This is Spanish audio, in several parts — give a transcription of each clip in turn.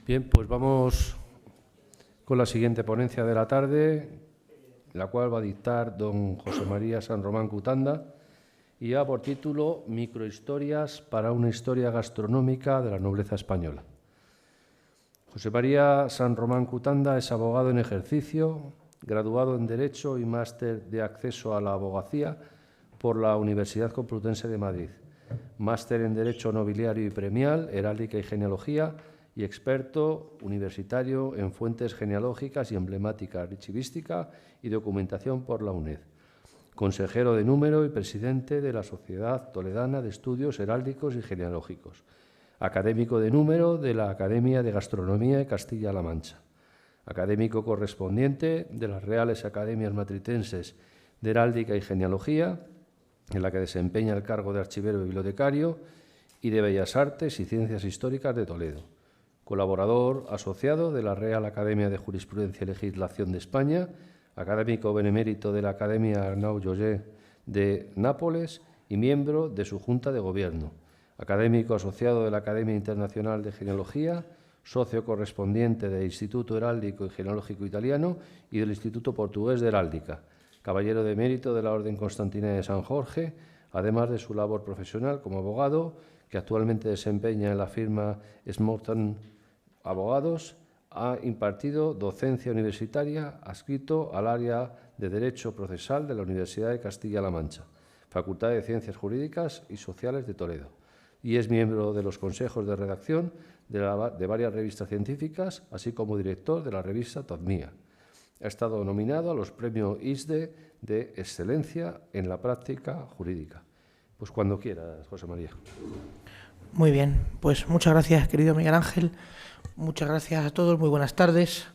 Bien, pues vamos con la siguiente ponencia de la tarde, la cual va a dictar don José María San Román Cutanda, y lleva por título Microhistorias para una historia gastronómica de la nobleza española. José María San Román Cutanda es abogado en ejercicio, graduado en Derecho y máster de acceso a la abogacía por la Universidad Complutense de Madrid, máster en Derecho Nobiliario y Premial, Heráldica y Genealogía, y experto universitario en fuentes genealógicas y emblemática archivística y documentación por la UNED. Consejero de número y presidente de la Sociedad Toledana de Estudios Heráldicos y Genealógicos. Académico de número de la Academia de Gastronomía de Castilla-La Mancha. Académico correspondiente de las Reales Academias Matritenses de Heráldica y Genealogía, en la que desempeña el cargo de archivero y bibliotecario, y de Bellas Artes y Ciencias Históricas de Toledo. Colaborador asociado de la Real Academia de Jurisprudencia y Legislación de España, académico benemérito de la Academia Arnau Joyer de Nápoles y miembro de su Junta de Gobierno. Académico asociado de la Academia Internacional de Genealogía, socio correspondiente del Instituto Heráldico y Genealógico Italiano y del Instituto Portugués de Heráldica. Caballero de Mérito de la Orden Constantina de San Jorge, además de su labor profesional como abogado, que actualmente desempeña en la firma Smorton Abogados, ha impartido docencia universitaria adscrito al área de Derecho Procesal de la Universidad de Castilla-La Mancha, Facultad de Ciencias Jurídicas y Sociales de Toledo, y es miembro de los consejos de redacción de varias revistas científicas, así como director de la revista Todmía. Ha estado nominado a los premios ISDE de Excelencia en la Práctica Jurídica. Pues cuando quieras, José María. Muy bien, pues muchas gracias, querido Miguel Ángel. Muchas gracias a todos, muy buenas tardes.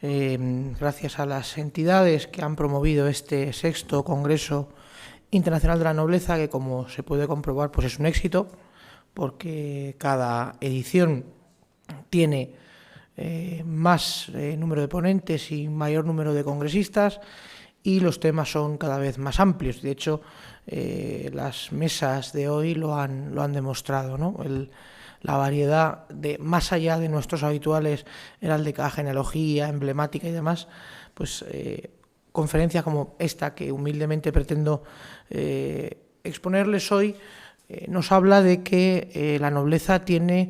Gracias a las entidades que han promovido este 6º Congreso Internacional de la Nobleza, que como se puede comprobar, pues es un éxito, porque cada edición tiene más número de ponentes y mayor número de congresistas, y los temas son cada vez más amplios. De hecho, las mesas de hoy lo han demostrado, ¿no? La variedad, más allá de nuestros habituales heráldica, genealogía, emblemática y demás, pues conferencias como esta que humildemente pretendo exponerles hoy, nos habla de que la nobleza tiene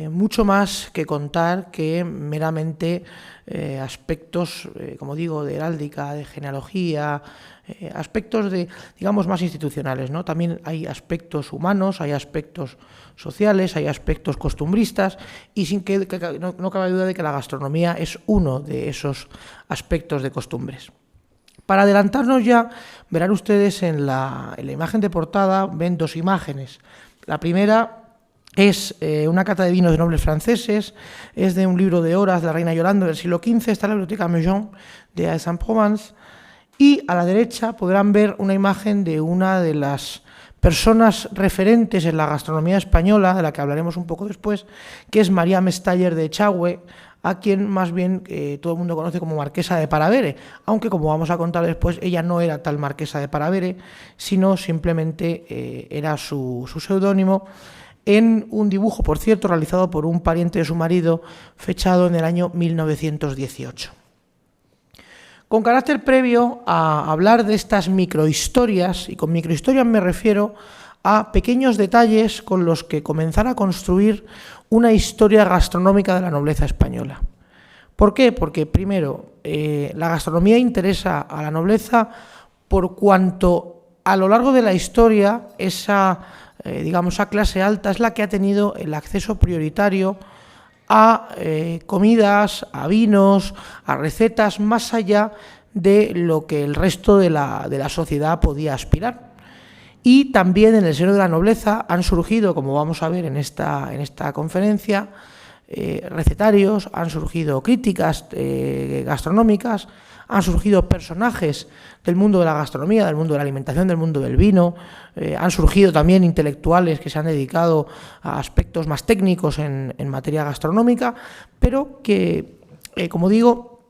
mucho más que contar que meramente aspectos, como digo, de heráldica, de genealogía, aspectos digamos, más institucionales, ¿no? También hay aspectos humanos, hay aspectos sociales, hay aspectos costumbristas, y sin que no cabe duda de que la gastronomía es uno de esos aspectos de costumbres. Para adelantarnos ya, verán ustedes en la imagen de portada, ven dos imágenes. La primera es una cata de vinos de nobles franceses, es de un libro de horas de la reina Yolanda del siglo XV, está en la biblioteca Meujon de Aix-en-Provence, y a la derecha podrán ver una imagen de una de las personas referentes en la gastronomía española, de la que hablaremos un poco después, que es María Mestaller de Echagüe, a quien más bien todo el mundo conoce como Marquesa de Paravere, aunque, como vamos a contar después, ella no era tal Marquesa de Paravere, sino simplemente era su seudónimo, en un dibujo, por cierto, realizado por un pariente de su marido, fechado en el año 1918. Con carácter previo a hablar de estas microhistorias, y con microhistorias me refiero a pequeños detalles con los que comenzar a construir una historia gastronómica de la nobleza española. ¿Por qué? Porque, primero, la gastronomía interesa a la nobleza por cuanto a lo largo de la historia esa clase alta es la que ha tenido el acceso prioritario a comidas, a vinos, a recetas, más allá de lo que el resto de la sociedad podía aspirar. Y también en el seno de la nobleza han surgido, como vamos a ver en esta conferencia, recetarios, han surgido críticas gastronómicas, han surgido personajes del mundo de la gastronomía, del mundo de la alimentación, del mundo del vino, han surgido también intelectuales que se han dedicado a aspectos más técnicos en materia gastronómica, pero que, como digo,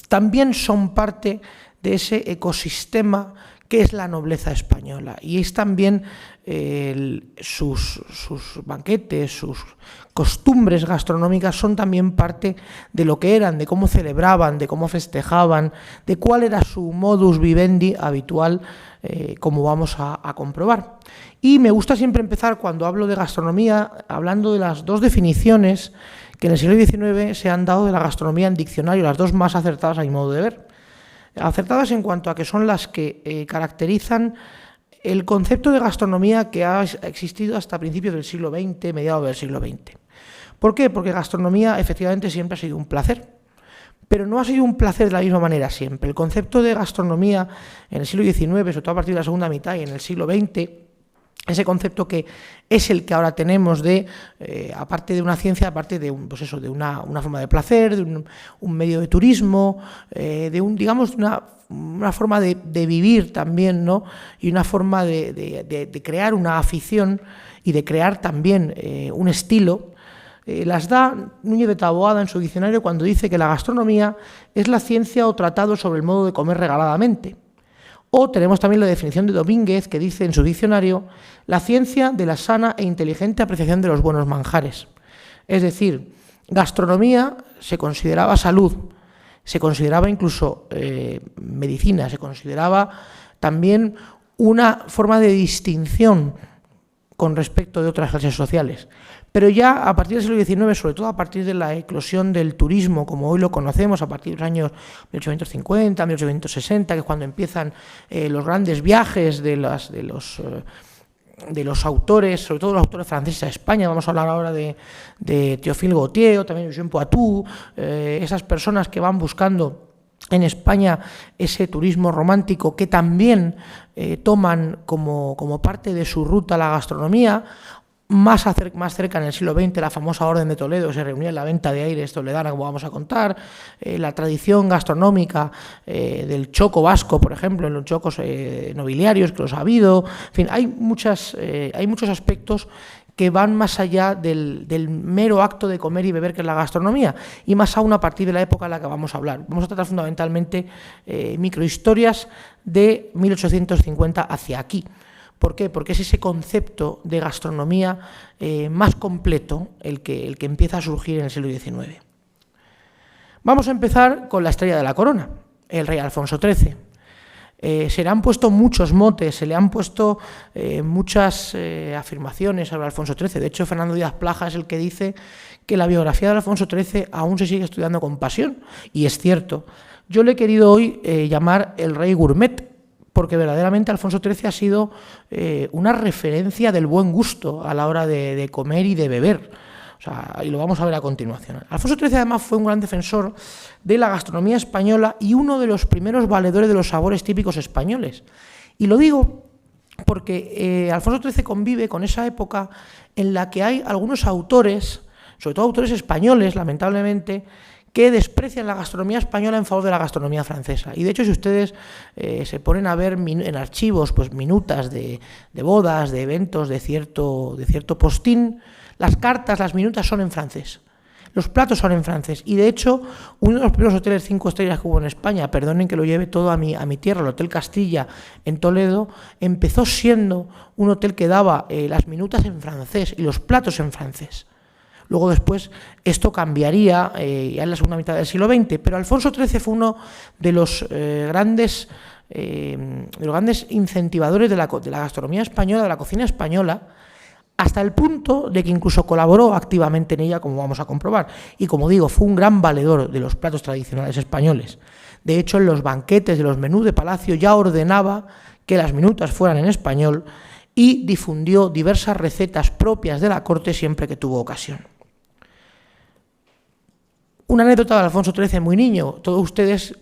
también son parte de ese ecosistema qué es la nobleza española, y es también sus banquetes, sus costumbres gastronómicas son también parte de lo que eran, de cómo celebraban, de cómo festejaban, de cuál era su modus vivendi habitual, como vamos a comprobar. Y me gusta siempre empezar, cuando hablo de gastronomía, hablando de las dos definiciones que en el siglo XIX se han dado de la gastronomía en diccionario, las dos más acertadas a mi modo de ver. Acertadas en cuanto a que son las que caracterizan el concepto de gastronomía que ha existido hasta principios del siglo XX, mediados del siglo XX. ¿Por qué? Porque gastronomía efectivamente siempre ha sido un placer, pero no ha sido un placer de la misma manera siempre. El concepto de gastronomía en el siglo XIX, sobre todo a partir de la segunda mitad, y en el siglo XX, ese concepto que es el que ahora tenemos de, aparte de una ciencia, aparte de, de una forma de placer, de un medio de turismo, de una forma de vivir también, ¿no? Y una forma de crear una afición y de crear también un estilo. Las da Núñez de Taboada en su diccionario cuando dice que la gastronomía es la ciencia o tratado sobre el modo de comer regaladamente. O tenemos también la definición de Domínguez, que dice en su diccionario: la ciencia de la sana e inteligente apreciación de los buenos manjares. Es decir, gastronomía se consideraba salud, se consideraba incluso medicina, se consideraba también una forma de distinción con respecto de otras clases sociales. Pero ya a partir del siglo XIX, sobre todo a partir de la eclosión del turismo, como hoy lo conocemos, a partir de los años 1850, 1860, que es cuando empiezan los grandes viajes de los autores, sobre todo los autores franceses a España. Vamos a hablar ahora de Théophile Gautier, también Eugène Poitou, esas personas que van buscando en España ese turismo romántico, que también toman como parte de su ruta la gastronomía. Más cerca, en el siglo XX, la famosa Orden de Toledo se reunía en la venta de aires toledana, como vamos a contar, la tradición gastronómica del choco vasco, por ejemplo, en los chocos nobiliarios que los ha habido. En fin, hay muchos aspectos que van más allá del mero acto de comer y beber, que es la gastronomía, y más aún a partir de la época en la que vamos a hablar. Vamos a tratar fundamentalmente microhistorias de 1850 hacia aquí. ¿Por qué? Porque es ese concepto de gastronomía más completo el que empieza a surgir en el siglo XIX. Vamos a empezar con la estrella de la corona, el rey Alfonso XIII. Se le han puesto muchos motes, se le han puesto muchas afirmaciones sobre Alfonso XIII. De hecho, Fernando Díaz Plaja es el que dice que la biografía de Alfonso XIII aún se sigue estudiando con pasión, y es cierto. Yo le he querido hoy llamar el rey gourmet, porque verdaderamente Alfonso XIII ha sido una referencia del buen gusto a la hora de comer y de beber. O sea, y lo vamos a ver a continuación. Alfonso XIII además fue un gran defensor de la gastronomía española y uno de los primeros valedores de los sabores típicos españoles. Y lo digo porque Alfonso XIII convive con esa época en la que hay algunos autores, sobre todo autores españoles, lamentablemente, que desprecian la gastronomía española en favor de la gastronomía francesa. Y de hecho, si ustedes se ponen a ver en archivos pues minutas de bodas, de eventos, de cierto postín, las cartas, las minutas son en francés. Los platos son en francés. Y de hecho, uno de los primeros hoteles 5 estrellas que hubo en España, perdonen que lo lleve todo a mi tierra, el Hotel Castilla en Toledo, empezó siendo un hotel que daba las minutas en francés y los platos en francés. Luego después esto cambiaría ya en la segunda mitad del siglo XX, pero Alfonso XIII fue uno de los grandes incentivadores de la gastronomía española, de la cocina española, hasta el punto de que incluso colaboró activamente en ella, como vamos a comprobar. Y como digo, fue un gran valedor de los platos tradicionales españoles. De hecho, en los banquetes de los menús de palacio ya ordenaba que las minutas fueran en español y difundió diversas recetas propias de la corte siempre que tuvo ocasión. Una anécdota de Alfonso XIII muy niño. Todos ustedes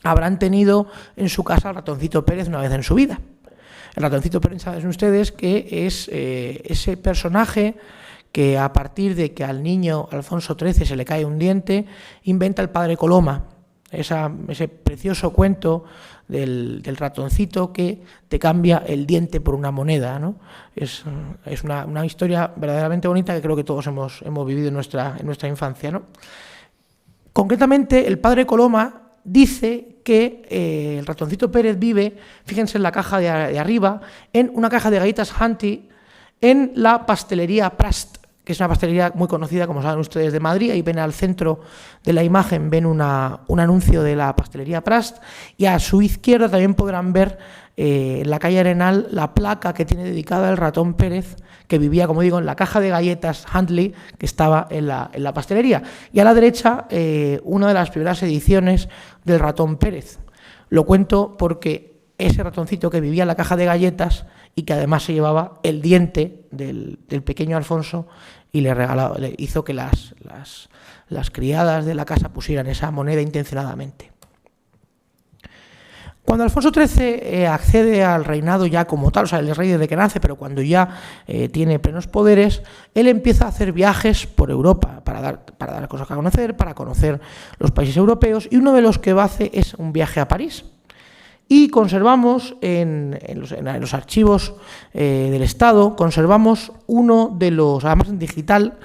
habrán tenido en su casa al ratoncito Pérez una vez en su vida. El ratoncito Pérez, saben ustedes que es ese personaje que, a partir de que al niño Alfonso XIII se le cae un diente, inventa el padre Coloma, ese precioso cuento del ratoncito que te cambia el diente por una moneda, ¿no? Es una historia verdaderamente bonita que creo que todos hemos vivido en nuestra infancia, ¿no? Concretamente, el padre Coloma dice que el ratoncito Pérez vive, fíjense en la caja de arriba, en una caja de galletas Hunty en la pastelería Prast, que es una pastelería muy conocida, como saben ustedes, de Madrid. Ahí ven al centro de la imagen, ven un anuncio de la pastelería Prast, y a su izquierda también podrán ver en la calle Arenal la placa que tiene dedicada al ratón Pérez, que vivía, como digo, en la caja de galletas Huntley, que estaba en la pastelería. Y a la derecha, una de las primeras ediciones del ratón Pérez. Lo cuento porque ese ratoncito que vivía en la caja de galletas y que además se llevaba el diente del pequeño Alfonso, y le hizo que las criadas de la casa pusieran esa moneda intencionadamente. Cuando Alfonso XIII accede al reinado ya como tal, o sea, él es rey desde que nace, pero cuando ya tiene plenos poderes, él empieza a hacer viajes por Europa para dar cosas a conocer, para conocer los países europeos, y uno de los que va a hacer es un viaje a París. Y conservamos en los archivos del Estado, conservamos además en digital,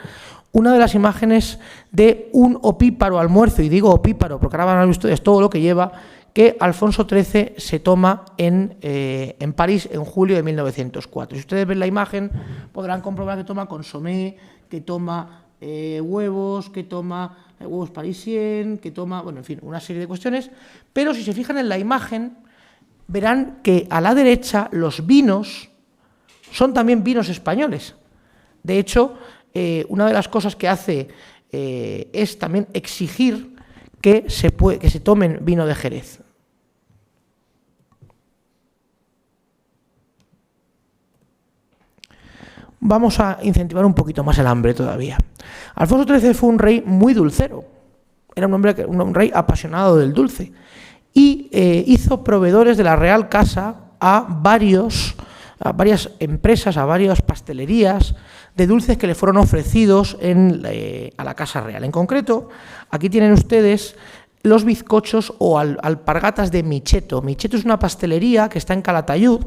una de las imágenes de un opíparo almuerzo, y digo opíparo porque ahora van a ver ustedes todo lo que lleva, que Alfonso XIII se toma en París en julio de 1904. Si ustedes ven la imagen, podrán comprobar que toma consomé, que toma huevos, que toma huevos parisien, que toma, bueno, en fin, una serie de cuestiones. Pero si se fijan en la imagen, verán que a la derecha los vinos son también vinos españoles. De hecho, una de las cosas que hace es también exigir que se tomen vino de Jerez. Vamos a incentivar un poquito más el hambre todavía. Alfonso XIII fue un rey muy dulcero. Era un rey apasionado del dulce. Y hizo proveedores de la Real Casa a varias empresas, a varias pastelerías de dulces que le fueron ofrecidos a la Casa Real. En concreto, aquí tienen ustedes los bizcochos o alpargatas de Micheto. Micheto es una pastelería que está en Calatayud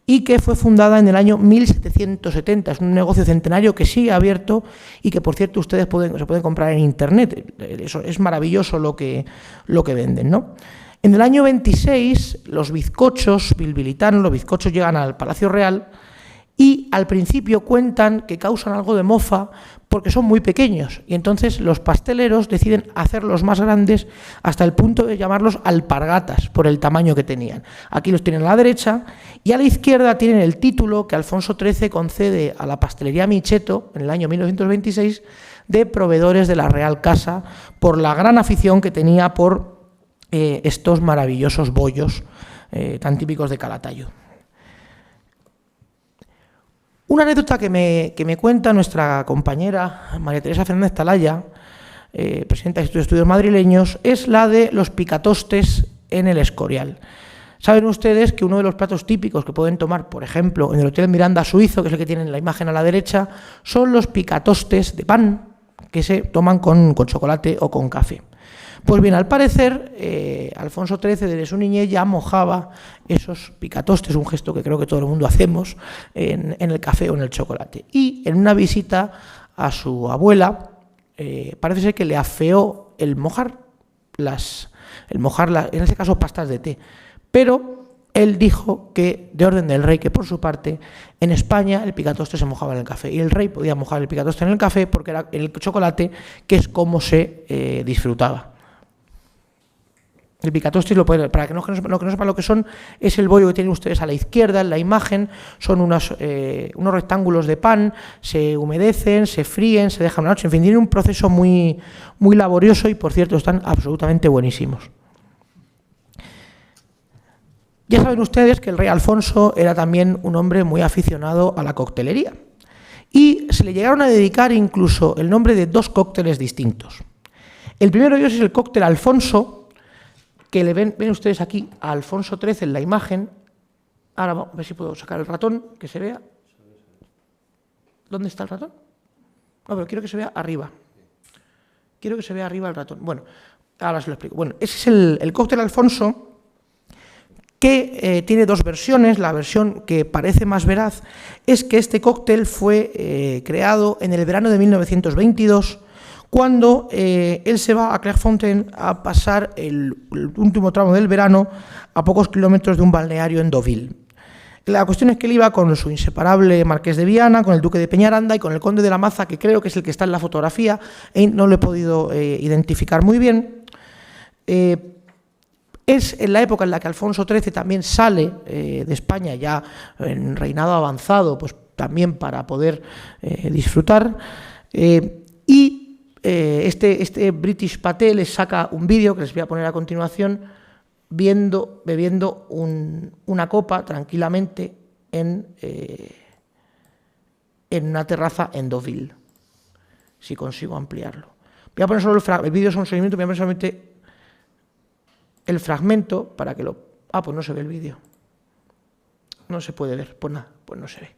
y que fue fundada en el año 1770. Es un negocio centenario que sigue abierto y que, por cierto, ustedes se pueden comprar en Internet. Eso es maravilloso lo que venden, ¿no? En el año 26, los bizcochos bilbilitanos, los bizcochos llegan al Palacio Real y al principio cuentan que causan algo de mofa porque son muy pequeños, y entonces los pasteleros deciden hacerlos más grandes hasta el punto de llamarlos alpargatas por el tamaño que tenían. Aquí los tienen a la derecha, y a la izquierda tienen el título que Alfonso XIII concede a la pastelería Micheto en el año 1926 de proveedores de la Real Casa, por la gran afición que tenía por estos maravillosos bollos tan típicos de Calatayud. Una anécdota que me cuenta nuestra compañera María Teresa Fernández Talaya, presidenta del Instituto de Estudios Madrileños, es la de los picatostes en el Escorial. Saben ustedes que uno de los platos típicos que pueden tomar, por ejemplo, en el Hotel Miranda Suizo, que es el que tienen en la imagen a la derecha, son los picatostes de pan que se toman con chocolate o con café. Pues bien, al parecer, Alfonso XIII desde su niñez ya mojaba esos picatostes, un gesto que creo que todo el mundo hacemos, en el café o en el chocolate. Y en una visita a su abuela, parece ser que le afeó el mojar, en este caso pastas de té. Pero él dijo que, de orden del rey, que por su parte, en España el picatoste se mojaba en el café. Y el rey podía mojar el picatoste en el café porque era el chocolate, que es como se disfrutaba. El picatostes, para que no sepan lo que son, es el bollo que tienen ustedes a la izquierda en la imagen. Son unos rectángulos de pan, se humedecen, se fríen, se dejan una noche. En fin, tienen un proceso muy, muy laborioso y, por cierto, están absolutamente buenísimos. Ya saben ustedes que el rey Alfonso era también un hombre muy aficionado a la coctelería. Y se le llegaron a dedicar incluso el nombre de dos cócteles distintos. El primero de ellos es el cóctel Alfonso, que le ven ustedes aquí a Alfonso XIII en la imagen. Ahora vamos a ver si puedo sacar el ratón, que se vea. ¿Dónde está el ratón? No, pero quiero que se vea arriba. Quiero que se vea arriba el ratón. Bueno, ahora se lo explico. Bueno, ese es el cóctel Alfonso, que tiene dos versiones. La versión que parece más veraz es que este cóctel fue creado en el verano de 1922, cuando él se va a Clairefontaine a pasar el último tramo del verano a pocos kilómetros de un balneario en Deauville. La cuestión es que él iba con su inseparable Marqués de Viana, con el Duque de Peñaranda y con el Conde de la Maza, que creo que es el que está en la fotografía, y no lo he podido identificar muy bien. Es en la época en la que Alfonso XIII también sale de España, ya en reinado avanzado, pues también para poder disfrutar. Este British Paté les saca un vídeo que les voy a poner a continuación, bebiendo una copa tranquilamente en una terraza en Deauville, si consigo ampliarlo. Voy a poner solo el vídeo, son 6 minutos, voy a poner solamente el fragmento para que lo... pues no se ve el vídeo. No se puede ver, pues nada, pues no se ve.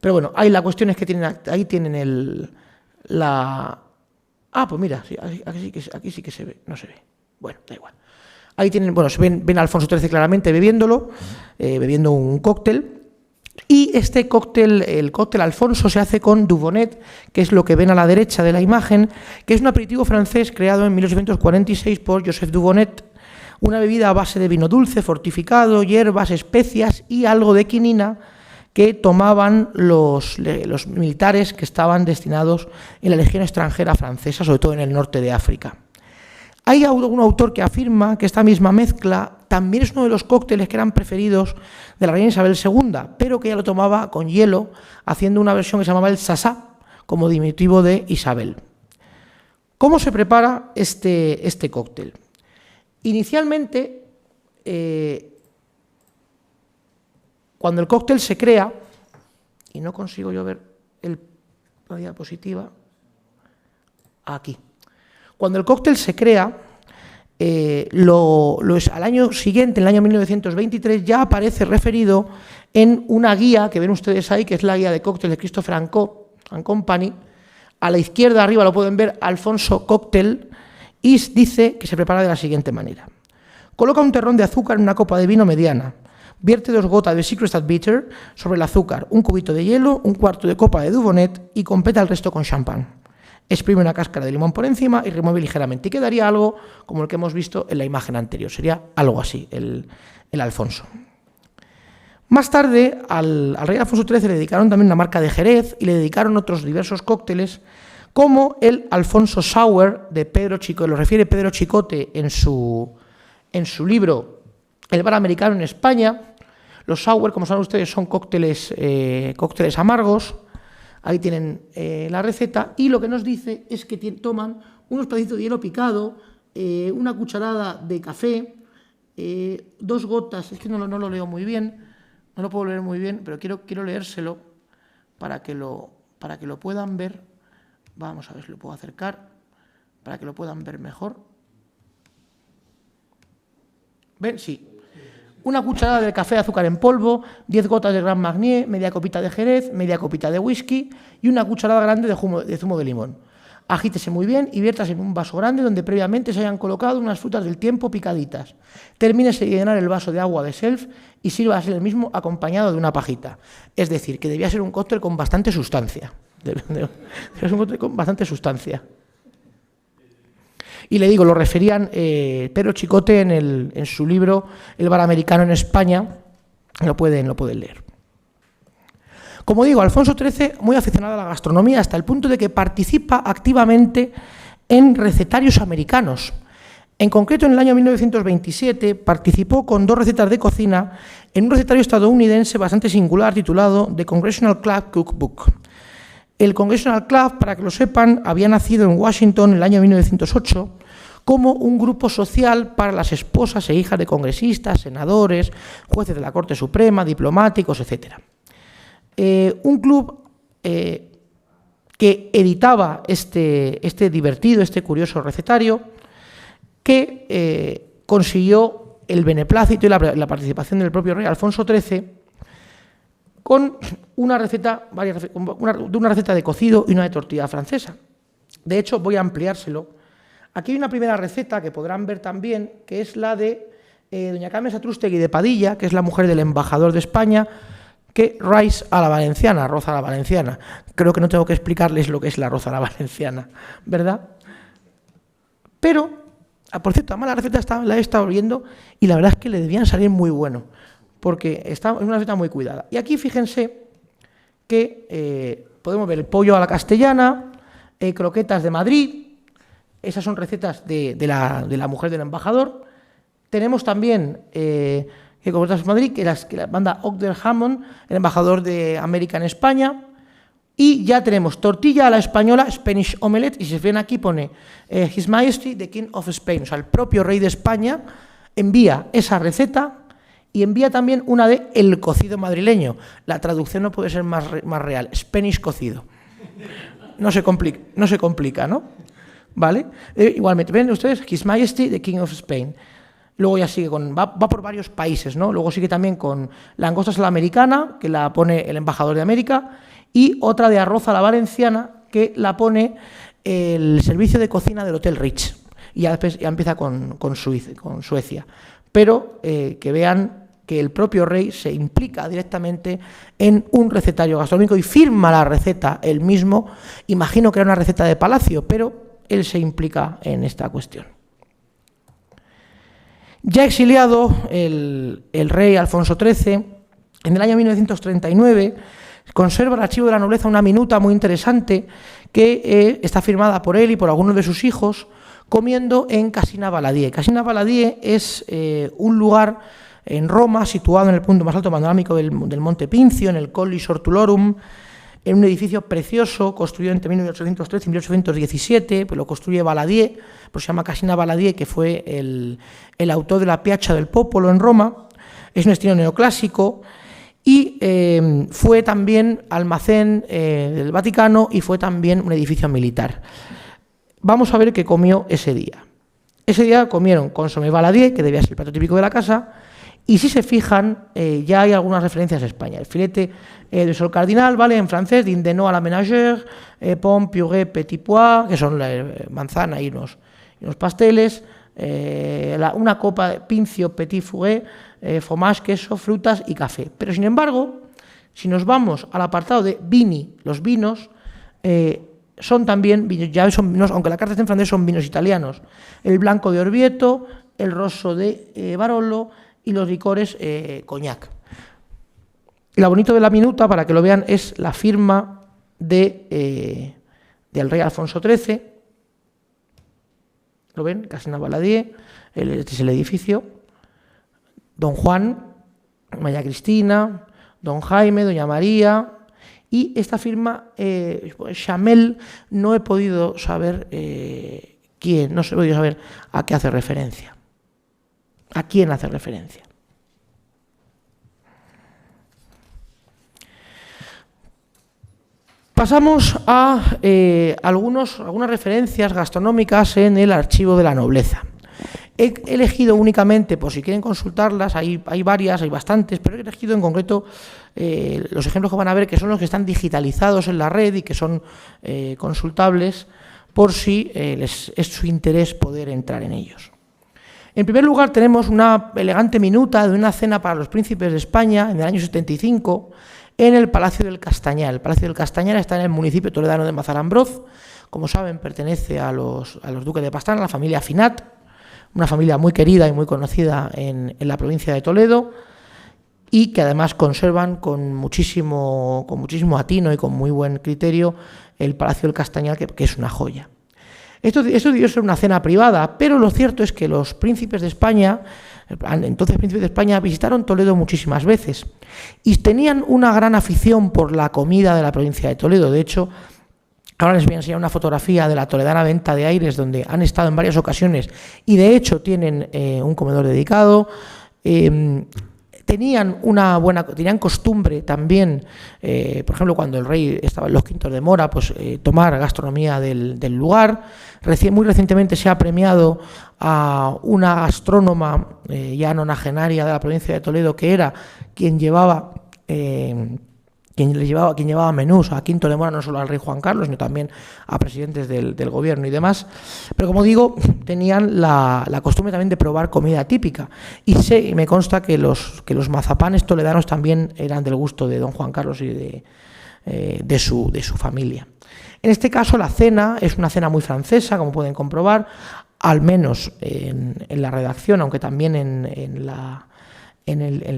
Pero bueno, ahí la cuestión es que ahí tienen pues mira, sí, aquí sí que se ve, no se ve. Bueno, da igual. Ahí tienen, bueno, ven a Alfonso XIII claramente bebiendo un cóctel. Y este cóctel, el cóctel Alfonso, se hace con Dubonnet, que es lo que ven a la derecha de la imagen, que es un aperitivo francés creado en 1846 por Joseph Dubonnet, una bebida a base de vino dulce, fortificado, hierbas, especias y algo de quinina que tomaban los militares que estaban destinados en la Legión extranjera francesa, sobre todo en el norte de África. Hay un autor que afirma que esta misma mezcla también es uno de los cócteles que eran preferidos de la reina Isabel II, pero que ella lo tomaba con hielo, haciendo una versión que se llamaba el sasá, como diminutivo de Isabel. ¿Cómo se prepara este cóctel? Inicialmente, cuando el cóctel se crea, y no consigo yo ver la diapositiva, aquí. Cuando el cóctel se crea, al año siguiente, en el año 1923, ya aparece referido en una guía que ven ustedes ahí, que es la guía de cóctel de Christopher & Company. A la izquierda arriba lo pueden ver, Alfonso Cóctel, y dice que se prepara de la siguiente manera. Coloca un terrón de azúcar en una copa de vino mediana. Vierte 2 gotas de Secret Bitter sobre el azúcar, un cubito de hielo, un cuarto de copa de Dubonnet y completa el resto con champán. Exprime una cáscara de limón por encima y remueve ligeramente. Y quedaría algo como el que hemos visto en la imagen anterior. Sería algo así, el Alfonso. Más tarde, al rey Alfonso XIII le dedicaron también una marca de Jerez y le dedicaron otros diversos cócteles, como el Alfonso Sour de Pedro Chicote. Lo refiere Pedro Chicote en su libro El bar americano en España. Los sour, como saben ustedes, son cócteles amargos. Ahí tienen la receta, y lo que nos dice es que toman unos pedacitos de hielo picado, una cucharada de café, 2 gotas, es que no lo leo muy bien, no lo puedo leer muy bien, pero quiero leérselo para que lo puedan ver. Vamos a ver si lo puedo acercar, para que lo puedan ver mejor. ¿Ven? Sí. Una cucharada de café de azúcar en polvo, 10 gotas de Grand Marnier, media copita de Jerez, media copita de whisky y una cucharada grande de zumo de limón. Agítese muy bien y viértase en un vaso grande donde previamente se hayan colocado unas frutas del tiempo picaditas. Termínese de llenar el vaso de agua de Self y sírvase el mismo acompañado de una pajita. Es decir, que debía ser un cóctel con bastante sustancia. Debía ser un cóctel con bastante sustancia. Y le digo, lo referían Pedro Chicote en su libro El bar americano en España, lo pueden leer. Como digo, Alfonso XIII muy aficionado a la gastronomía hasta el punto de que participa activamente en recetarios americanos. En concreto, en el año 1927 participó con 2 recetas de cocina en un recetario estadounidense bastante singular titulado The Congressional Club Cookbook. El Congressional Club, para que lo sepan, había nacido en Washington en el año 1908 como un grupo social para las esposas e hijas de congresistas, senadores, jueces de la Corte Suprema, diplomáticos, etc. Un club que editaba este divertido, este curioso recetario, que consiguió el beneplácito y la participación del propio rey Alfonso XIII con una receta de cocido y una de tortilla francesa. De hecho, voy a ampliárselo. Aquí hay una primera receta que podrán ver también, que es la de doña Carmen Satrústegui de Padilla, que es la mujer del embajador de España, que rice a la valenciana, arroz a la valenciana. Creo que no tengo que explicarles lo que es el arroz a la valenciana, ¿verdad? Pero, por cierto, además la receta la he estado viendo y la verdad es que le debían salir muy bueno, porque es una receta muy cuidada. Y aquí fíjense que podemos ver el pollo a la castellana, croquetas de Madrid, esas son recetas de la mujer del embajador. Tenemos también croquetas de Madrid, que las manda Ogden Hammond, el embajador de América en España. Y ya tenemos tortilla a la española, Spanish omelette, y si se ven aquí pone His Majesty, the King of Spain, o sea, el propio rey de España envía esa receta y envía también una de el cocido madrileño. La traducción no puede ser más real, Spanish cocido. No se complica, ¿no? ¿Vale? Igualmente, ven ustedes, His Majesty, the King of Spain. Luego ya sigue va por varios países, ¿no? Luego sigue también con langostas a la americana, que la pone el embajador de América, y otra de arroz a la valenciana, que la pone el servicio de cocina del Hotel Ritz. Y ya después ya empieza con Suecia. Pero que vean que el propio rey se implica directamente en un recetario gastronómico y firma la receta él mismo. Imagino que era una receta de palacio, pero él se implica en esta cuestión. Ya exiliado el rey Alfonso XIII, en el año 1939, conserva el archivo de la nobleza una minuta muy interesante que está firmada por él y por algunos de sus hijos comiendo en Casina Baladie. Casina Baladie es un lugar en Roma situado en el punto más alto panorámico del Monte Pincio, en el Collis Ortulorum, en un edificio precioso construido entre 1813 y 1817, pues lo construye Baladie, pues se llama Casina Baladie, que fue el autor de la Piazza del Popolo en Roma. Es un estilo neoclásico y fue también almacén del Vaticano y fue también un edificio militar. Vamos a ver qué comió ese día. Ese día comieron consomé Baladie, que debía ser el plato típico de la casa, y si se fijan, ya hay algunas referencias a España. El filete de sol cardinal, ¿vale? En francés, dindeno à la ménagère, pomme, purée, petit pois, que son manzana y unos pasteles, una copa de pincio, petit fourré, fromage, queso, frutas y café. Pero sin embargo, si nos vamos al apartado de vini, los vinos, son también vinos, ya son vinos, aunque la carta está en francés, son vinos italianos. El blanco de Orvieto, el rosso de Barolo y los licores coñac. Y lo bonito de la minuta, para que lo vean, es la firma del rey Alfonso XIII. ¿Lo ven? Casina Baladie, este es el edificio. Don Juan, María Cristina, Don Jaime, Doña María. Y esta firma, Chamel, no he podido saber quién, no he podido saber a qué hace referencia. ¿A quién hace referencia? Pasamos a algunas referencias gastronómicas en el archivo de la nobleza. He elegido únicamente, por si quieren consultarlas, hay varias, hay bastantes, pero he elegido en concreto los ejemplos que van a ver, que son los que están digitalizados en la red y que son consultables por si es su interés poder entrar en ellos. En primer lugar, tenemos una elegante minuta de una cena para los príncipes de España en el año 75 en el Palacio del Castañar. El Palacio del Castañar está en el municipio toledano de Mazarambroz. Como saben, pertenece a los duques de Pastrana, a la familia Finat, una familia muy querida y muy conocida en la provincia de Toledo, y que además conservan con muchísimo atino y con muy buen criterio el Palacio del Castañar, que es una joya. Esto debió ser una cena privada, pero lo cierto es que los príncipes de España, entonces príncipes de España, visitaron Toledo muchísimas veces y tenían una gran afición por la comida de la provincia de Toledo. De hecho, ahora les voy a enseñar una fotografía de la toledana Venta de Aires, donde han estado en varias ocasiones y de hecho tienen un comedor dedicado. Tenían costumbre también, por ejemplo, cuando el rey estaba en los Quintos de Mora, pues tomar gastronomía del lugar. Muy recientemente se ha premiado a una gastrónoma ya nonagenaria de la provincia de Toledo, que era quien llevaba menús a Quinto de Mora, no solo al rey Juan Carlos, sino también a presidentes del gobierno y demás. Pero como digo, tenían la costumbre también de probar comida típica. Y me consta que los mazapanes toledanos también eran del gusto de don Juan Carlos y de su familia. En este caso, la cena es una cena muy francesa, como pueden comprobar. al menos en la redacción, aunque también en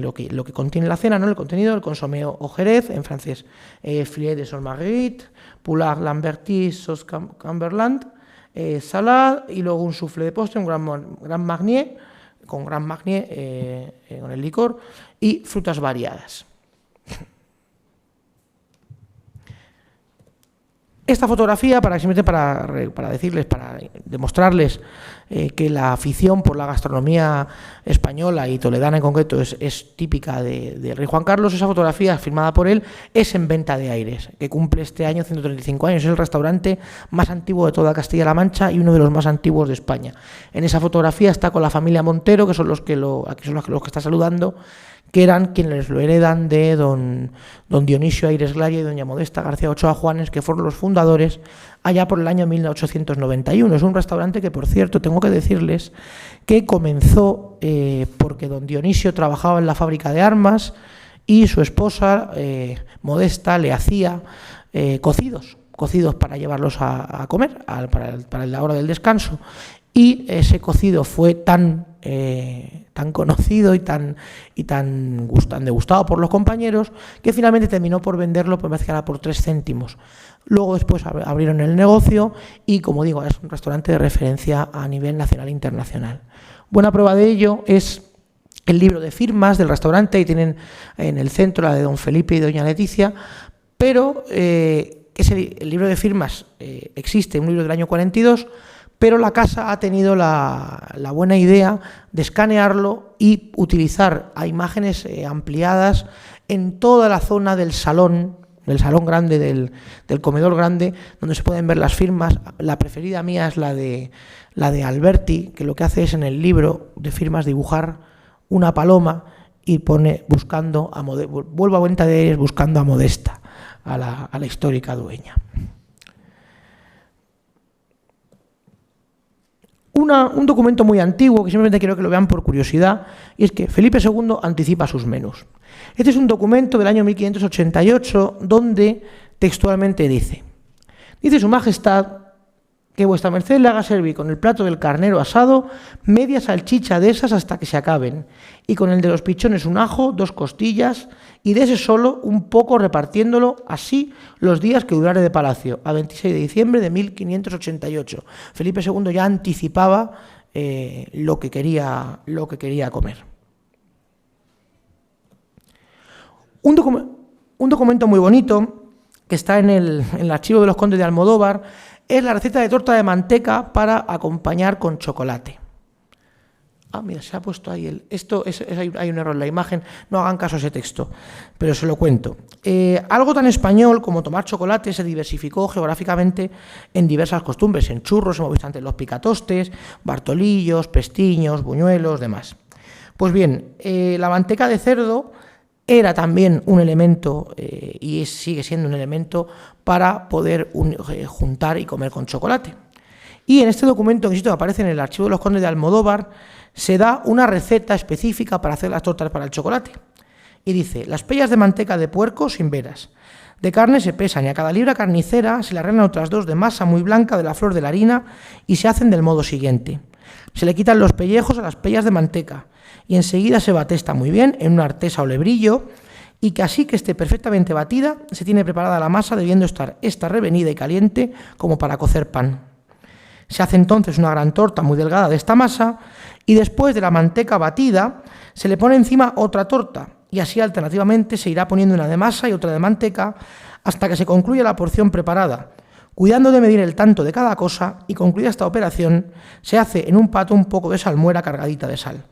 lo que contiene la cena, ¿no? El contenido, el consommé o jerez, en francés, filet de sauce marguerite, poulard lamberty, sauce Camberland, salad, y luego un soufflé de postre, un gran marnier, con con el licor, y frutas variadas. Esta fotografía, para decirles, para demostrarles que la afición por la gastronomía española y toledana en concreto es típica del rey Juan Carlos, esa fotografía firmada por él es en Venta de Aires, que cumple este año 135 años, es el restaurante más antiguo de toda Castilla-La Mancha y uno de los más antiguos de España. En esa fotografía está con la familia Montero, que son los que está saludando, que eran quienes lo heredan de don Dionisio Aires Glaria y doña Modesta García Ochoa Juanes, que fueron los fundadores allá por el año 1891. Es un restaurante que, por cierto, tengo que decirles que comenzó porque don Dionisio trabajaba en la fábrica de armas y su esposa, Modesta, le hacía cocidos para llevarlos a comer, para la hora del descanso. Y ese cocido fue tan conocido y tan degustado por los compañeros que finalmente terminó por venderlo, me parece que era por 3 céntimos. Luego después abrieron el negocio y, como digo, es un restaurante de referencia a nivel nacional e internacional. Buena prueba de ello es el libro de firmas del restaurante, y tienen en el centro la de don Felipe y doña Leticia, pero el libro de firmas existe, un libro del año 42, pero la casa ha tenido la buena idea de escanearlo y utilizar a imágenes ampliadas en toda la zona del salón grande, del comedor grande, donde se pueden ver las firmas. La preferida mía es la de Alberti, que lo que hace es en el libro de firmas dibujar una paloma y pone buscando a vuelvo a Venta de Aires buscando a Modesta, a la histórica dueña. Un documento muy antiguo, que simplemente quiero que lo vean por curiosidad, y es que Felipe II anticipa sus menús. Este es un documento del año 1588, donde textualmente dice Su Majestad que vuestra merced le haga servir con el plato del carnero asado media salchicha de esas hasta que se acaben, y con el de los pichones un ajo, 2 costillas, y de ese solo un poco, repartiéndolo así los días que durare de palacio, a 26 de diciembre de 1588. Felipe II ya anticipaba lo que quería comer. Un documento muy bonito que está en el archivo de los condes de Almodóvar es la receta de torta de manteca para acompañar con chocolate. Mira, se ha puesto ahí hay un error en la imagen, no hagan caso a ese texto, pero se lo cuento. Algo tan español como tomar chocolate se diversificó geográficamente en diversas costumbres, en churros, hemos visto antes los picatostes, bartolillos, pestiños, buñuelos, demás. Pues bien, la manteca de cerdo era también un elemento, y sigue siendo un elemento, para poder juntar y comer con chocolate. Y en este documento, que aparece en el archivo de los condes de Almodóvar, se da una receta específica para hacer las tortas para el chocolate. Y dice: las pellas de manteca de puerco sin veras. De carne se pesan y a cada libra carnicera se le arreglan otras 2 de masa muy blanca de la flor de la harina y se hacen del modo siguiente. Se le quitan los pellejos a las pellas de manteca y enseguida se bate esta muy bien en una artesa o lebrillo, y que así que esté perfectamente batida se tiene preparada la masa, debiendo estar esta revenida y caliente como para cocer pan. Se hace entonces una gran torta muy delgada de esta masa y después de la manteca batida se le pone encima otra torta, y así alternativamente se irá poniendo una de masa y otra de manteca hasta que se concluya la porción preparada, cuidando de medir el tanto de cada cosa, y concluida esta operación se hace en un plato un poco de salmuera cargadita de sal,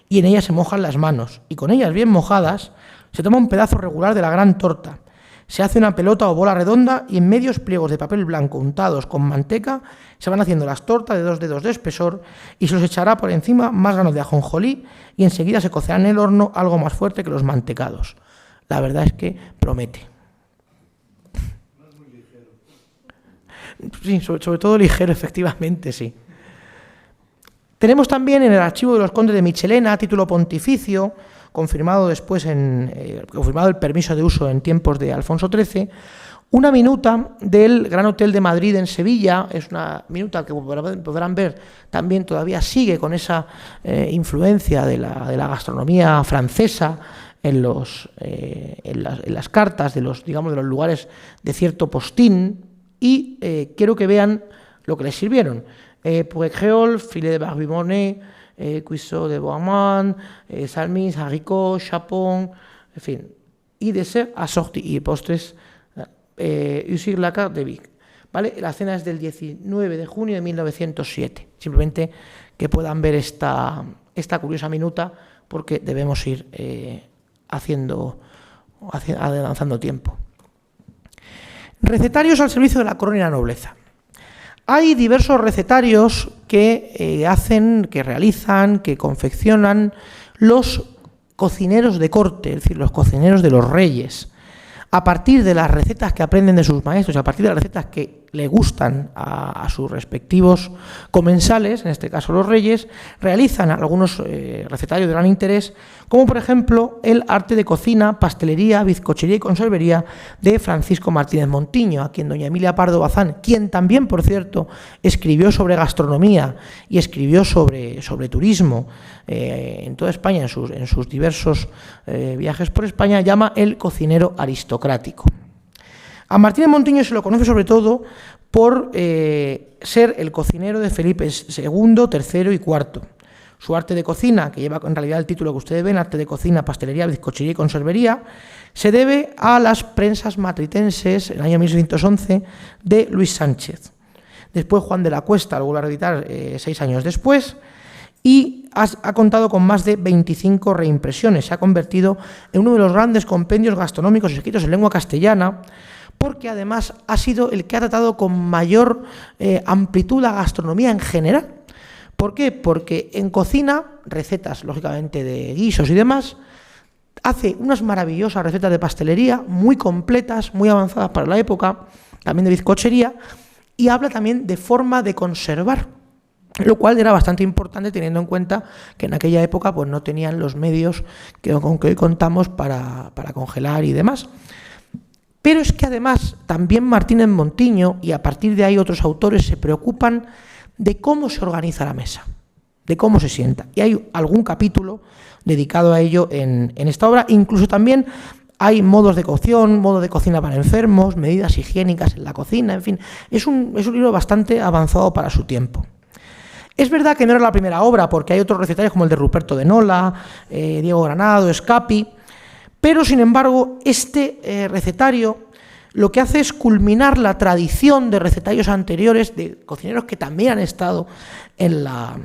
y en ella se mojan las manos, y con ellas bien mojadas se toma un pedazo regular de la gran torta, se hace una pelota o bola redonda y en medios pliegos de papel blanco untados con manteca se van haciendo las tortas de 2 dedos de espesor, y se los echará por encima más granos de ajonjolí, y enseguida se cocerá en el horno algo más fuerte que los mantecados. La verdad es que promete. No es muy ligero. Sí, sobre todo ligero, efectivamente, sí. Tenemos también en el archivo de los condes de Michelena, a título pontificio, confirmado después confirmado el permiso de uso en tiempos de Alfonso XIII, una minuta del Gran Hotel de Madrid en Sevilla. Es una minuta que podrán ver también todavía sigue con esa influencia de la gastronomía francesa en las cartas de los lugares de cierto postín, y quiero que vean lo que les sirvieron. Poivre, filet de barbibonnet, cuisseau de bourmand, salmis, haricots, chapon, en fin, y dessert assorti, y postres, usir la carte de Vic. ¿Vale? La cena es del 19 de junio de 1907. Simplemente que puedan ver esta curiosa minuta, porque debemos ir avanzando tiempo. Recetarios al servicio de la corona y la nobleza. Hay diversos recetarios que realizan, que confeccionan los cocineros de corte, es decir, los cocineros de los reyes, a partir de las recetas que aprenden de sus maestros, a partir de las recetas que le gustan a sus respectivos comensales, en este caso los reyes, realizan algunos recetarios de gran interés, como por ejemplo el arte de cocina, pastelería, bizcochería y conservería de Francisco Martínez Montiño, a quien doña Emilia Pardo Bazán, quien también, por cierto, escribió sobre gastronomía y escribió sobre turismo en toda España, en sus diversos viajes por España, llama el cocinero aristocrático. A Martínez Montiño se lo conoce sobre todo por ser el cocinero de Felipe II, III y IV. Su arte de cocina, que lleva en realidad el título que ustedes ven, arte de cocina, pastelería, bizcochería y conservería, se debe a las prensas matritenses, en el año 1611, de Luis Sánchez. Después Juan de la Cuesta lo vuelve a reeditar 6 años después, y ha contado con más de 25 reimpresiones. Se ha convertido en uno de los grandes compendios gastronómicos escritos en lengua castellana, porque además ha sido el que ha tratado con mayor amplitud la gastronomía en general. ¿Por qué? Porque en cocina, recetas lógicamente de guisos y demás, hace unas maravillosas recetas de pastelería, muy completas, muy avanzadas para la época, también de bizcochería, y habla también de forma de conservar, lo cual era bastante importante teniendo en cuenta que en aquella época pues no tenían los medios con que hoy contamos para congelar y demás. Pero es que además también Martínez Montiño, y a partir de ahí otros autores, se preocupan de cómo se organiza la mesa, de cómo se sienta. Y hay algún capítulo dedicado a ello en esta obra. Incluso también hay modos de cocción, modo de cocina para enfermos, medidas higiénicas en la cocina, en fin. Es un libro bastante avanzado para su tiempo. Es verdad que no era la primera obra, porque hay otros recetarios como el de Ruperto de Nola, Diego Granado, Escapi, pero sin embargo este recetario lo que hace es culminar la tradición de recetarios anteriores de cocineros que también han estado al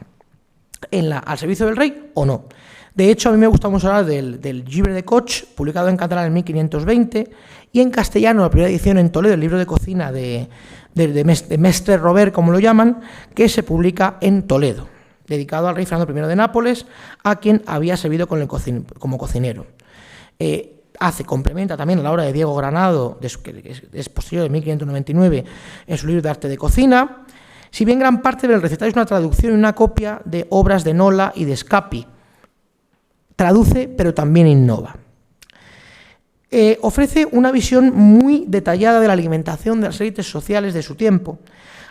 servicio del rey o no. De hecho, a mí me gusta mucho hablar del Llibre de Coch, publicado en catalán en 1520, y en castellano, la primera edición en Toledo, el libro de cocina de Mestre Robert, como lo llaman, que se publica en Toledo, dedicado al rey Fernando I de Nápoles, a quien había servido como cocinero. Complementa también a la obra de Diego Granado, que es posterior de 1599, en su libro de arte de cocina, si bien gran parte del recetario es una traducción y una copia de obras de Nola y de Escapi. Traduce, pero también innova. Ofrece una visión muy detallada de la alimentación de las élites sociales de su tiempo.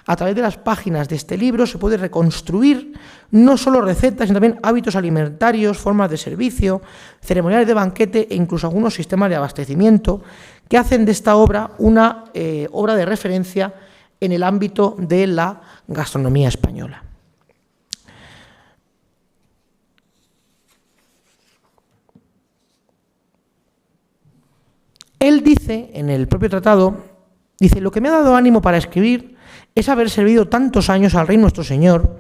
A través de las páginas de este libro se puede reconstruir no solo recetas, sino también hábitos alimentarios, formas de servicio, ceremoniales de banquete e incluso algunos sistemas de abastecimiento que hacen de esta obra una obra de referencia en el ámbito de la gastronomía española. Él dice, en el propio tratado, dice: lo que me ha dado ánimo para escribir es haber servido tantos años al rey nuestro señor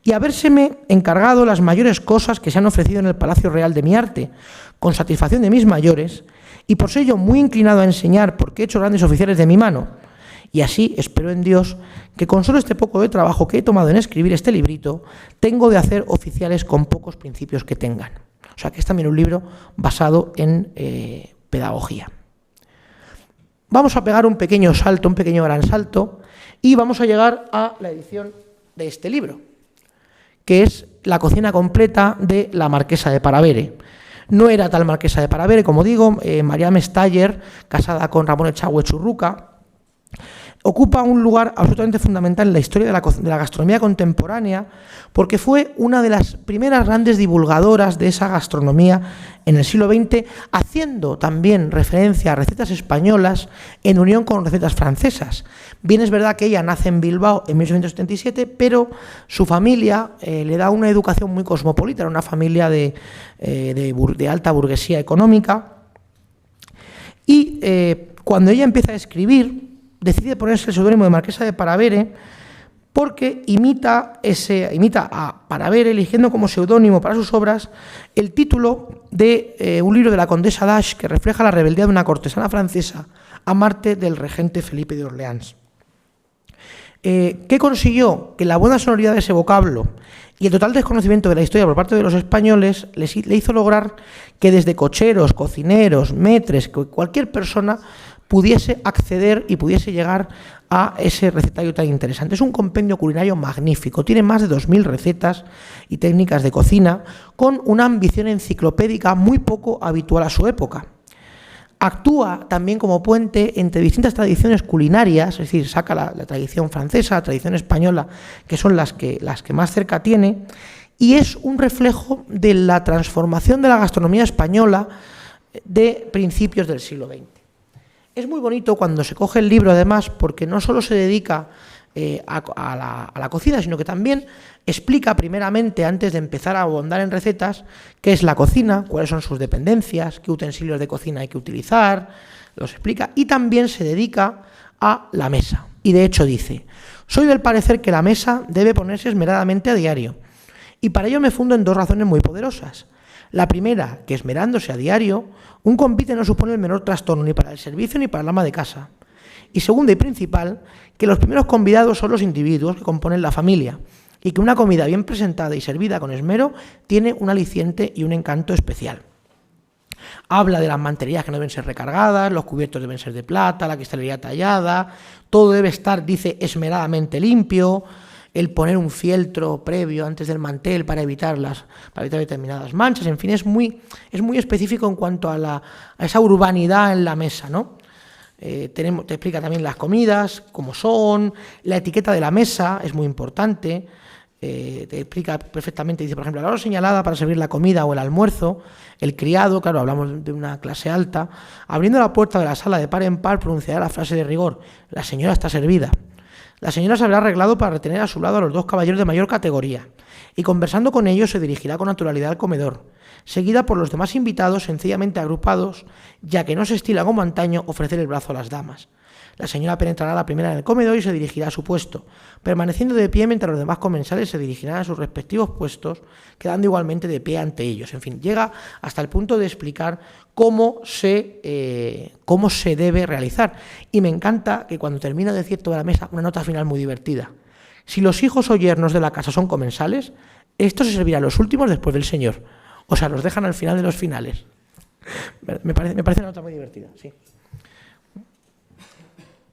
y habérseme encargado las mayores cosas que se han ofrecido en el Palacio Real de mi arte, con satisfacción de mis mayores, y por ello muy inclinado a enseñar porque he hecho grandes oficiales de mi mano. Y así espero en Dios que con solo este poco de trabajo que he tomado en escribir este librito, tengo de hacer oficiales con pocos principios que tengan. O sea que es también un libro basado en pedagogía. Vamos a pegar un pequeño salto, un pequeño gran salto, y vamos a llegar a la edición de este libro, que es La cocina completa de la Marquesa de Paravere. No era tal Marquesa de Paravere, como digo, María Mestaller, casada con Ramón Echagüe Churruca, ocupa un lugar absolutamente fundamental en la historia de la gastronomía contemporánea, porque fue una de las primeras grandes divulgadoras de esa gastronomía en el siglo XX, haciendo también referencia a recetas españolas en unión con recetas francesas. Bien es verdad que ella nace en Bilbao en 1877, pero su familia le da una educación muy cosmopolita, era una familia de alta burguesía económica, y cuando ella empieza a escribir, decide ponerse el seudónimo de Marquesa de Paravere porque imita a Paravere, eligiendo como seudónimo para sus obras el título de un libro de la condesa d'Ache que refleja la rebeldía de una cortesana francesa a Marte del regente Felipe de Orleans. ¿Qué consiguió? Que la buena sonoridad de ese vocablo y el total desconocimiento de la historia por parte de los españoles le hizo lograr que desde cocheros, cocineros, maîtres, cualquier persona pudiese acceder y pudiese llegar a ese recetario tan interesante. Es un compendio culinario magnífico, tiene más de 2000 recetas y técnicas de cocina, con una ambición enciclopédica muy poco habitual a su época. Actúa también como puente entre distintas tradiciones culinarias, es decir, saca la tradición francesa, la tradición española, que son las que más cerca tiene, y es un reflejo de la transformación de la gastronomía española de principios del siglo XX. Es muy bonito cuando se coge el libro, además, porque no solo se dedica a la cocina, sino que también explica primeramente, antes de empezar a ahondar en recetas, qué es la cocina, cuáles son sus dependencias, qué utensilios de cocina hay que utilizar, los explica, y también se dedica a la mesa. Y de hecho dice: soy del parecer que la mesa debe ponerse esmeradamente a diario, y para ello me fundo en dos razones muy poderosas. La primera, que esmerándose a diario, un convite no supone el menor trastorno ni para el servicio ni para el ama de casa. Y segunda y principal, que los primeros convidados son los individuos que componen la familia, y que una comida bien presentada y servida con esmero tiene un aliciente y un encanto especial. Habla de las manterías que no deben ser recargadas, los cubiertos deben ser de plata, la cristalería tallada, todo debe estar, dice, esmeradamente limpio, el poner un fieltro previo antes del mantel para evitar determinadas manchas, en fin, es muy específico en cuanto a esa urbanidad en la mesa, ¿no? Te explica también las comidas, cómo son, la etiqueta de la mesa es muy importante, te explica perfectamente, dice, por ejemplo, a la hora señalada para servir la comida o el almuerzo, el criado, claro, hablamos de una clase alta, abriendo la puerta de la sala de par en par pronunciará la frase de rigor: la señora está servida. La señora se habrá arreglado para retener a su lado a los dos caballeros de mayor categoría, y conversando con ellos se dirigirá con naturalidad al comedor, seguida por los demás invitados sencillamente agrupados, ya que no se estila como antaño ofrecer el brazo a las damas. La señora penetrará la primera en el comedor y se dirigirá a su puesto, permaneciendo de pie mientras los demás comensales se dirigirán a sus respectivos puestos, quedando igualmente de pie ante ellos. En fin, llega hasta el punto de explicar cómo se debe realizar. Y me encanta que cuando termina de decir toda la mesa, una nota final muy divertida: si los hijos o yernos de la casa son comensales, esto se servirá a los últimos después del señor. O sea, los dejan al final de los finales. Me parece una nota muy divertida, sí.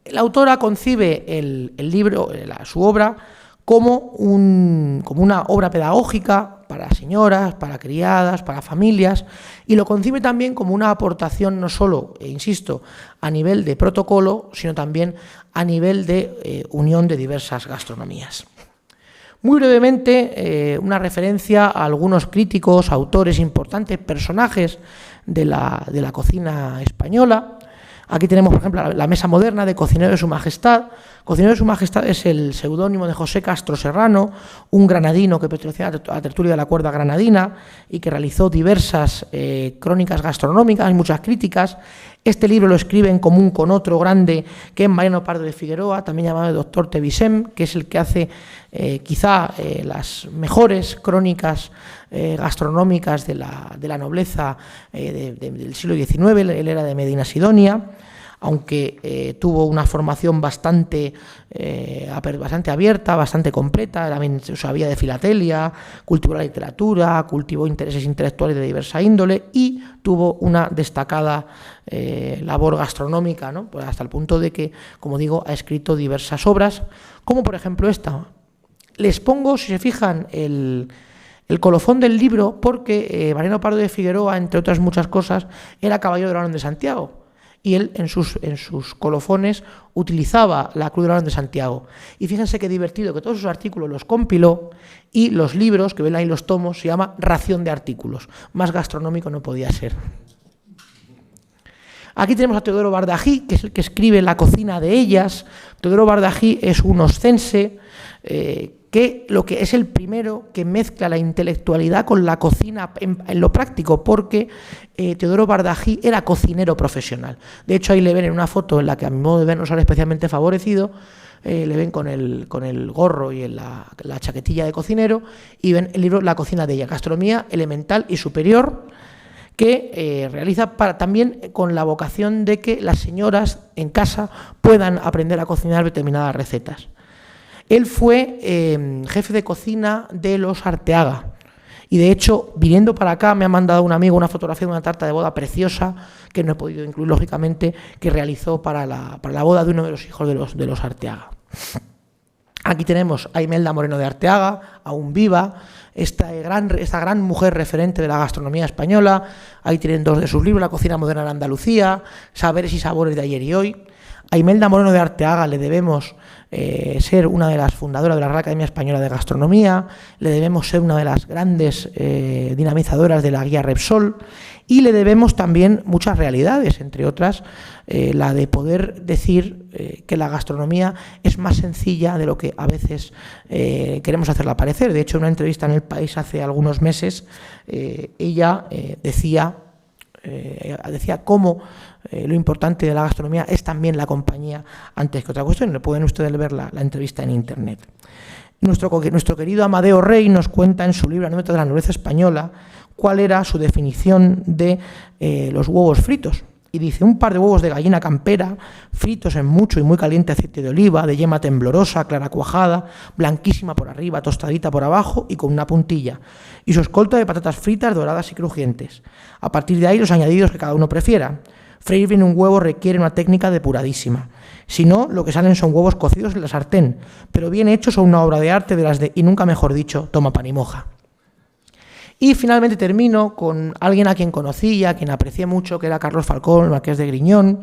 La autora concibe el libro, su obra, como una obra pedagógica para señoras, para criadas, para familias, y lo concibe también como una aportación no solo, insisto, a nivel de protocolo, sino también a nivel de unión de diversas gastronomías. Muy brevemente, una referencia a algunos críticos, autores importantes, personajes de la cocina española. Aquí tenemos, por ejemplo, la mesa moderna de Cocinero de Su Majestad. Cocinero de Su Majestad es el seudónimo de José Castro Serrano, un granadino que pertenecía a la tertulia de la cuerda granadina y que realizó diversas crónicas gastronómicas y muchas críticas. Este libro lo escribe en común con otro grande, que es Mariano Pardo de Figueroa, también llamado el Doctor Tevisem, que es el que hace quizá las mejores crónicas gastronómicas de la nobleza del siglo XIX. Él era de Medina Sidonia, aunque tuvo una formación bastante abierta, bastante completa. También sabía de filatelia, cultivó la literatura, cultivó intereses intelectuales de diversa índole y tuvo una destacada labor gastronómica, ¿no? Pues hasta el punto de que, como digo, ha escrito diversas obras, como por ejemplo esta. Les pongo, si se fijan, el colofón del libro porque Mariano Pardo de Figueroa, entre otras muchas cosas, era caballero del Orden de Santiago. y él en sus colofones utilizaba la Cruz del Orden de Santiago. Y fíjense qué divertido, que todos sus artículos los compiló y los libros, que ven ahí los tomos, se llama Ración de Artículos. Más gastronómico no podía ser. Aquí tenemos a Teodoro Bardají, que es el que escribe La cocina de ellas. Teodoro Bardají es un oscense que es el primero que mezcla la intelectualidad con la cocina en lo práctico, porque Teodoro Bardají era cocinero profesional. De hecho, ahí le ven en una foto en la que a mi modo de ver no sale especialmente favorecido, le ven con el gorro y en la chaquetilla de cocinero, y ven el libro La cocina de ella, gastronomía elemental y superior, que realiza también con la vocación de que las señoras en casa puedan aprender a cocinar determinadas recetas. Él fue jefe de cocina de los Arteaga y, de hecho, viniendo para acá me ha mandado un amigo una fotografía de una tarta de boda preciosa, que no he podido incluir, lógicamente, que realizó para la boda de uno de los hijos de los Arteaga. Aquí tenemos a Imelda Moreno de Arteaga, aún viva, esta gran mujer referente de la gastronomía española. Ahí tienen dos de sus libros, La cocina moderna de Andalucía, Saberes y sabores de ayer y hoy. A Imelda Moreno de Arteaga le debemos ser una de las fundadoras de la Real Academia Española de Gastronomía, le debemos ser una de las grandes dinamizadoras de la guía Repsol, y le debemos también muchas realidades, entre otras la de poder decir que la gastronomía es más sencilla de lo que a veces queremos hacerla parecer. De hecho, en una entrevista en El País hace algunos meses, ella decía cómo lo importante de la gastronomía es también la compañía antes que otra cuestión. Pueden ustedes ver la entrevista en internet. Nuestro querido Amadeo Rey nos cuenta en su libro Anécdotas de la nobleza española cuál era su definición de los huevos fritos. Y dice: un par de huevos de gallina campera, fritos en mucho y muy caliente aceite de oliva, de yema temblorosa, clara cuajada, blanquísima por arriba, tostadita por abajo y con una puntilla, y su escolta de patatas fritas doradas y crujientes. A partir de ahí, los añadidos que cada uno prefiera. Freír bien un huevo requiere una técnica depuradísima. Si no, lo que salen son huevos cocidos en la sartén, pero bien hechos son una obra de arte y nunca mejor dicho, toma pan y moja. Y finalmente termino con alguien a quien conocí y a quien aprecié mucho, que era Carlos Falcón, el marqués de Griñón.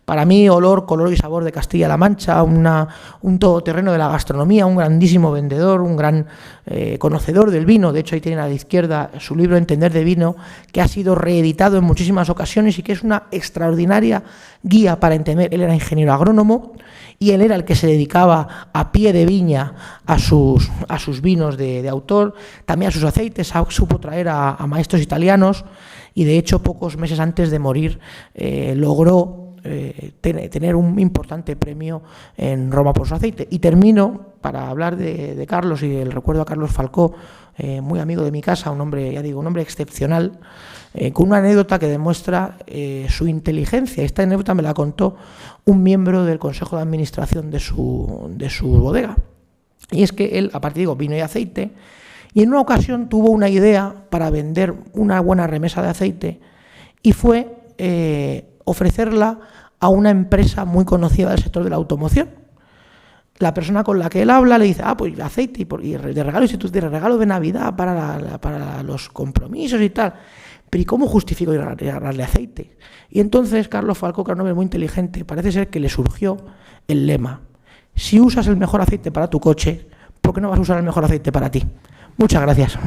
Para mí, olor, color y sabor de Castilla-La Mancha, un todoterreno de la gastronomía, un grandísimo vendedor, un gran conocedor del vino. De hecho, ahí tienen a la izquierda su libro Entender de vino, que ha sido reeditado en muchísimas ocasiones y que es una extraordinaria guía para entender. Él era ingeniero agrónomo y él era el que se dedicaba a pie de viña a sus vinos de autor, también a sus aceites. Supo traer a maestros italianos y, de hecho, pocos meses antes de morir logró tener un importante premio en Roma por su aceite. Y termino para hablar de Carlos y el recuerdo a Carlos Falcó, muy amigo de mi casa, un hombre excepcional, con una anécdota que demuestra su inteligencia. Esta anécdota me la contó un miembro del Consejo de Administración de su bodega. Y es que él, aparte digo, vino y aceite, y en una ocasión tuvo una idea para vender una buena remesa de aceite y fue ofrecerla a una empresa muy conocida del sector de la automoción. La persona con la que él habla le dice: pues aceite y de regalo, si tú de regalo de Navidad para los compromisos y tal. Pero ¿y cómo justifico regalarle aceite? Y entonces Carlos Falcó, que era un hombre muy inteligente, parece ser que le surgió el lema: si usas el mejor aceite para tu coche, ¿por qué no vas a usar el mejor aceite para ti? Muchas gracias.